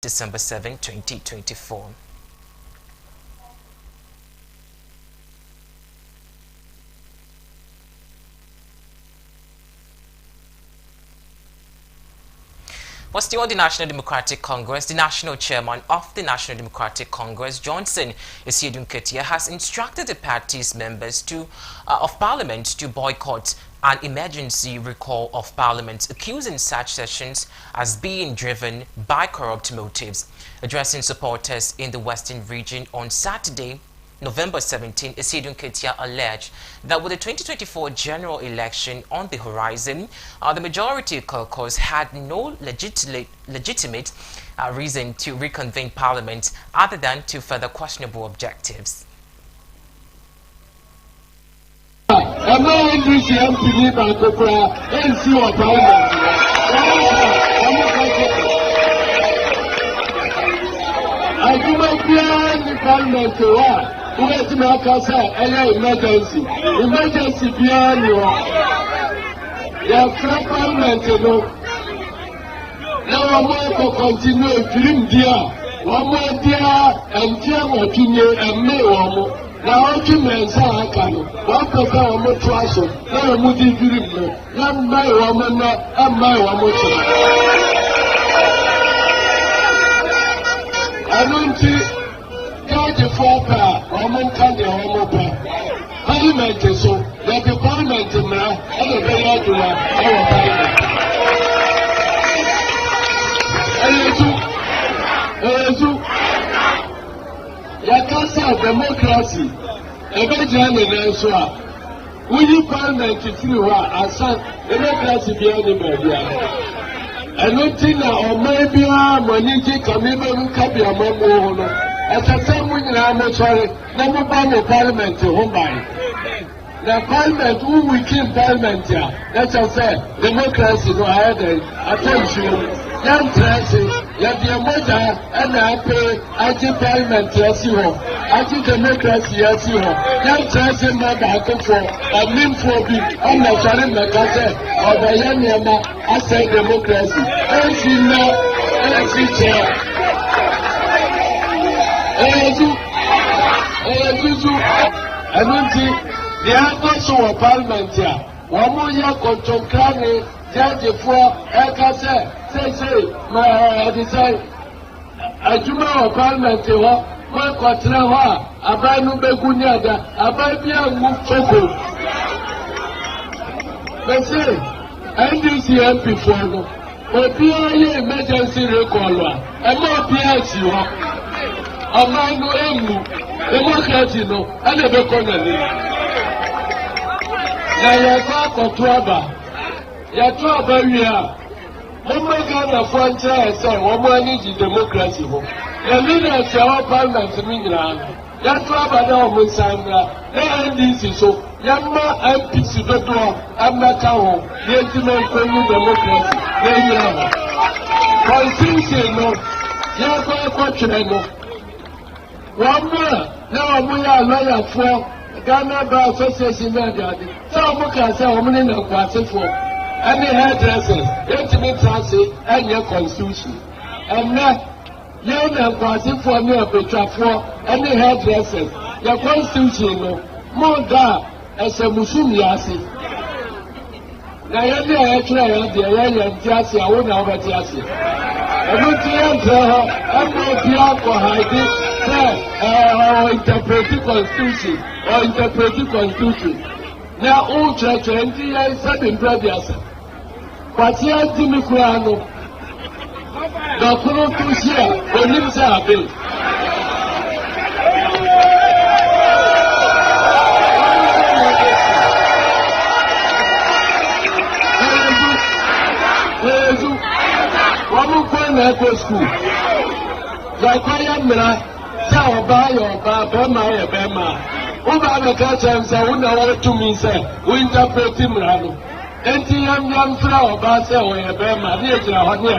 December 7, 2024. Was still the National Democratic Congress, the national chairman of the National Democratic Congress, Johnson Esiedun Ketia, has instructed the party's members of parliament to boycott an emergency recall of parliament, accusing such sessions as being driven by corrupt motives. Addressing supporters in the Western region on Saturday, November 17, Esiedun Ketia alleged that with the 2024 general election on the horizon, the majority caucus had no legitimate reason to reconvene parliament other than to further questionable objectives. Emergency beyond you. Your parliament, now I'm going to continue dream dear. One more dear and dear opinion and may one. Now, documents are coming. One person more trust. Now, I'm moving dream. Young my woman and my woman. I don't see. Parliament is so that the parliament now and the very to our parliament. Yakasa democracy, a very we need parliament to through as democracy beyond the media. And not think that or maybe money come even copy a member. As I said, I'm sorry, never buy the parliament to home by. The parliament, who we keep parliament here, that's I said, democracy, no other attention. Young Tracy, you have mother, and I pay, I keep parliament, yes, you have. I keep democracy, yes, you have. Young Tracy, mother, I come for a mean for me, I'm not sorry, my cousin, or the young Yama, I say democracy. And she now, and she chair. I don't think the answers to parliament here. One more year control clan, judge for say, my design. I do know parliament here. My quatrain, a brand new Begunyada, a baby move choco. They say, NDC MP for no. But be emergency recall, and more PH. Amano emu, democracy no, and the economy. Na ya kwa ya tuaba wia. Omega na frontier say, woman need democracy ho. The leaders of parliament mingra. Ya tuaba na omusanga. Na NDC so, yamma MPC dodo, amaka ho. Yetime kwenye democracy. Yenye. Constitution no, ya kwa chireno. One more, now we are lawyer for Ghana Bar Association. So we can say, I'm in a quarter for any hairdressers, intimate transit, and your constitution. And now, you're not quarter for me a picture for any hairdressers. Your constitution, more da as a Muslim Yasi. Now, you're actually the Yasi, I won't know what Yasi. I don't interpreting constitution. Now, all church and the said in brothers. But here, Jimmy Kurano, the Kuro to share, when you say, Echo school. Like I am now, Sao buy your Bama, Bama. Over the catcher, so we know what to me, sir. We interpret him, Rano. And the young flower, Bassa, or Bama, near the Honey.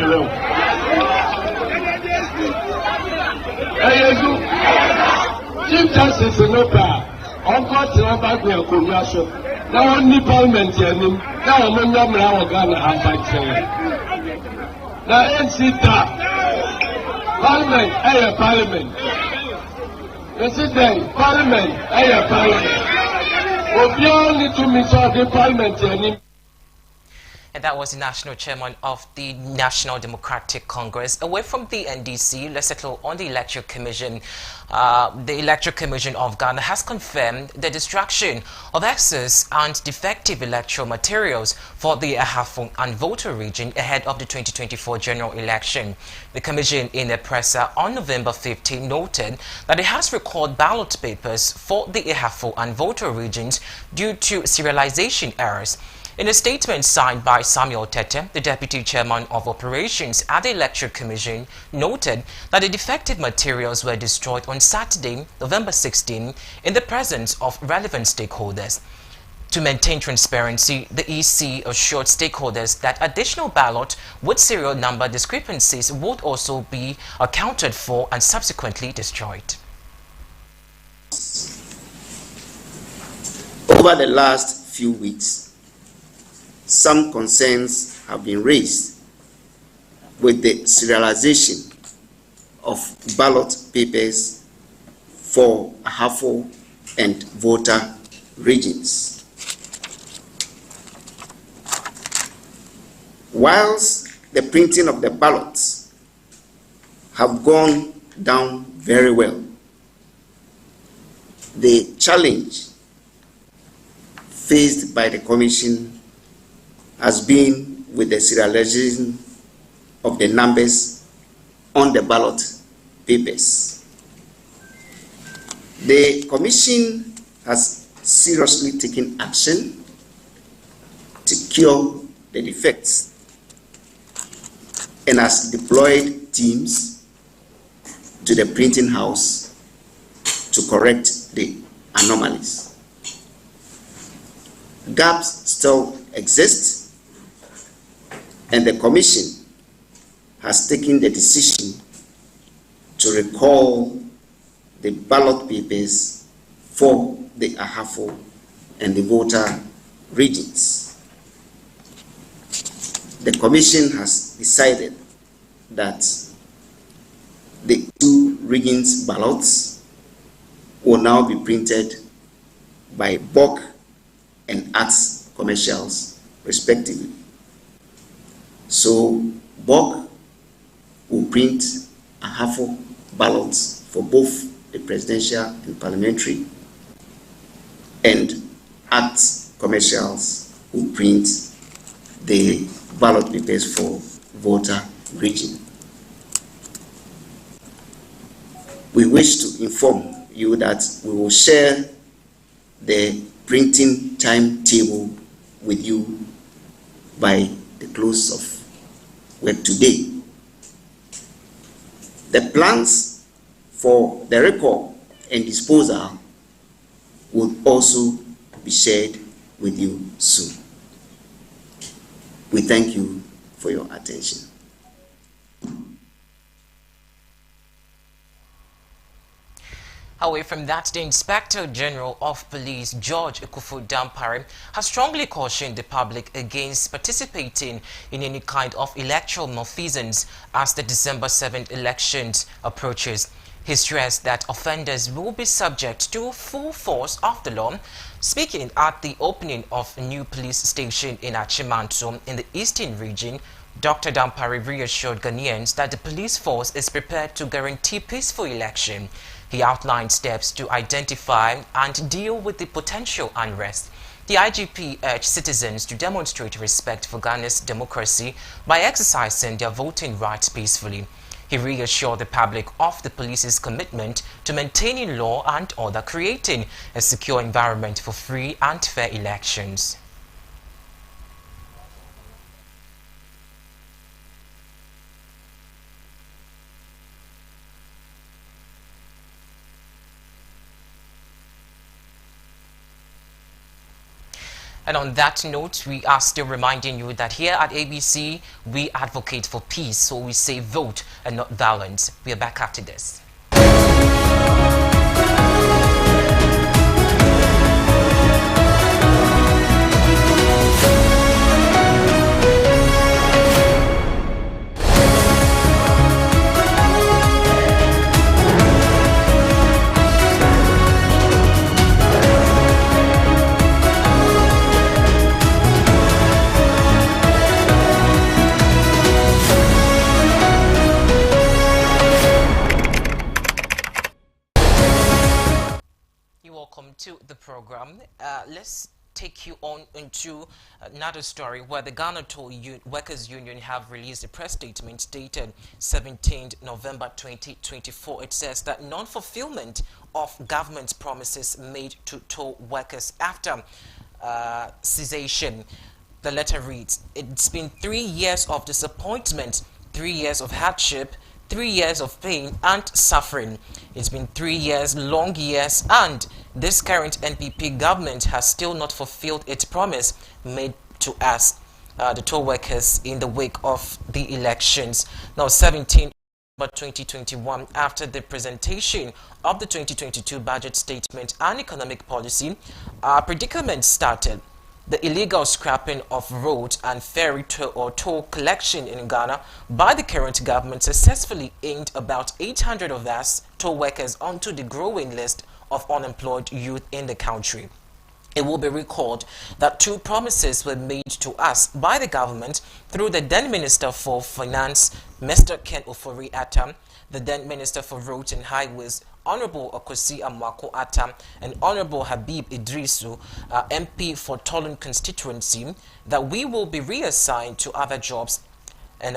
Chief Justice in Opa, Uncle Tirabak, commercial. Now only parliament, now I'm not Ghana and fight. Na ensita Parliament, Parliament. President, Parliament, Parliament. Obion need to miss all the Parliament. And that was the national chairman of the National Democratic Congress. Away from the NDC, let's settle on the Electoral Commission. The Electoral Commission of Ghana has confirmed the destruction of excess and defective electoral materials for the Ahafo and Volta region ahead of the 2024 general election. The Commission, in a presser on November 15, noted that it has recorded ballot papers for the Ahafo and Volta regions due to serialization errors. In a statement signed by Samuel Tete, the Deputy Chairman of Operations at the Electoral Commission, noted that the defective materials were destroyed on Saturday, November 16, in the presence of relevant stakeholders. To maintain transparency, the EC assured stakeholders that additional ballots with serial number discrepancies would also be accounted for and subsequently destroyed. Over the last few weeks, some concerns have been raised with the serialization of ballot papers for Ahafo and Volta regions. Whilst the printing of the ballots have gone down very well, the challenge faced by the Commission has been with the serialization of the numbers on the ballot papers. The Commission has seriously taken action to cure the defects and has deployed teams to the printing house to correct the anomalies. Gaps still exist, and the Commission has taken the decision to recall the ballot papers for the Ahafo and the Volta regions. The Commission has decided that the two regions' ballots will now be printed by BOC and Arts Commercials, respectively. So, BOC will print Ahafo ballots for both the presidential and parliamentary, and Arts Commercials will print the ballot papers for Volta region. We wish to inform you that we will share the printing timetable with you by the close of work today. The plans for the record and disposal will also be shared with you soon. We thank you for your attention. Away from that, the Inspector General of Police, George Ekufu Dampare, has strongly cautioned the public against participating in any kind of electoral malfeasance as the December 7th elections approaches. He stressed that offenders will be subject to full force of the law. Speaking at the opening of a new police station in Achimanto in the Eastern region, Dr. Dampare reassured Ghanaians that the police force is prepared to guarantee peaceful election. He outlined steps to identify and deal with the potential unrest. The IGP urged citizens to demonstrate respect for Ghana's democracy by exercising their voting rights peacefully. He reassured the public of the police's commitment to maintaining law and order, creating a secure environment for free and fair elections. And on that note, we are still reminding you that here at ABC, we advocate for peace, so we say vote and not violence. We are back after this. to the program. Let's take you on into another story where the Ghana Toll Workers Union have released a press statement dated 17th November 2024. It says that non-fulfillment of government promises made to toll workers after cessation. The letter reads, it's been 3 years of disappointment, 3 years of hardship, 3 years of pain and suffering. It's been 3 years, long years, and this current NPP government has still not fulfilled its promise made to us, the toll workers, in the wake of the elections. Now, 17 2021, after the presentation of the 2022 budget statement and economic policy, predicament started. The illegal scrapping of roads and ferry toll collection in Ghana by the current government successfully aimed about 800 of us toll workers onto the growing list of unemployed youth in the country. It will be recalled that 2 promises were made to us by the government through the then Minister for Finance, Mr. Ken Ofori-Atta, the then Minister for Roads and Highways, Honorable Okosi Amwako-Atta, and Honorable Habib Idrisu, MP for Tolun constituency, that we will be reassigned to other jobs and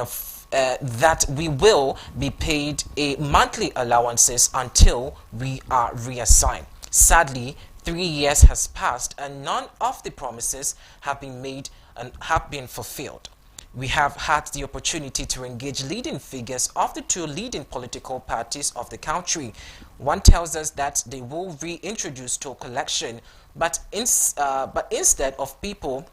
that we will be paid a monthly allowances until we are reassigned. Sadly, 3 years has passed and none of the promises have been made and have been fulfilled. We have had the opportunity to engage leading figures of the 2 leading political parties of the country. One tells us that they will reintroduce toll collection, but instead of people,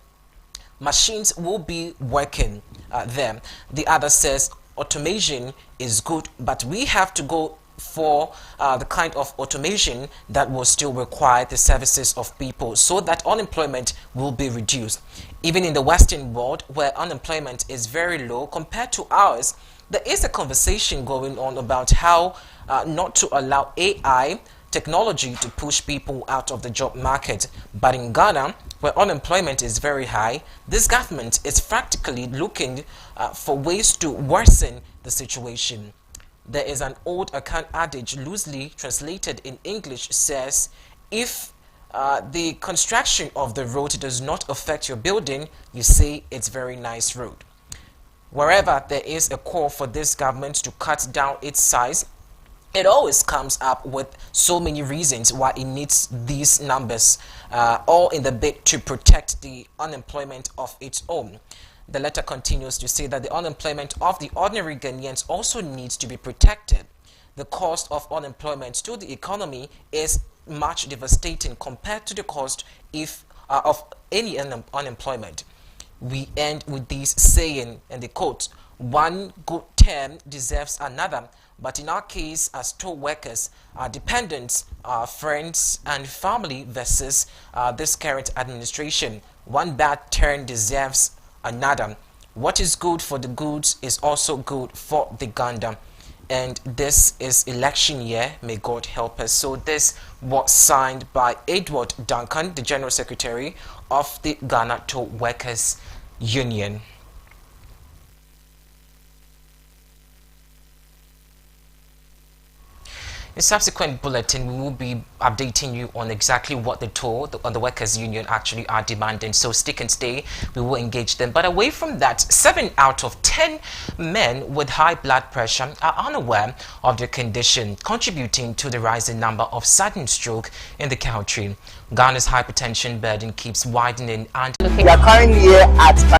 machines will be working there. The other says automation is good, but we have to go for the kind of automation that will still require the services of people so that unemployment will be reduced. Even in the Western world, where unemployment is very low compared to ours, there is a conversation going on about how not to allow AI technology to push people out of the job market. But in Ghana, where unemployment is very high, this government is practically looking for ways to worsen the situation. There is an old account adage, loosely translated in English, says, if the construction of the road does not affect your building, you say it's very nice road. Wherever there is a call for this government to cut down its size, it always comes up with so many reasons why it needs these numbers, all in the bid to protect the unemployment of its own. The letter continues to say that the unemployment of the ordinary Ghanaians also needs to be protected. The cost of unemployment to the economy is much devastating compared to the cost of any unemployment. We end with this saying, and the quote, one good term deserves another, but in our case as toll workers, our dependents, our friends and family versus this current administration, one bad turn deserves another. What is good for the goods is also good for the gander. And this is election year. May God help us. So this was signed by Edward Duncan, the General Secretary of the Ghana Toll Workers Union. In subsequent bulletin, we will be updating you on exactly what the Workers' Union actually are demanding. So stick and stay. We will engage them. But away from that, 7 out of 10 men with high blood pressure are unaware of their condition, contributing to the rising number of sudden stroke in the country. Ghana's hypertension burden keeps widening, and we are currently here at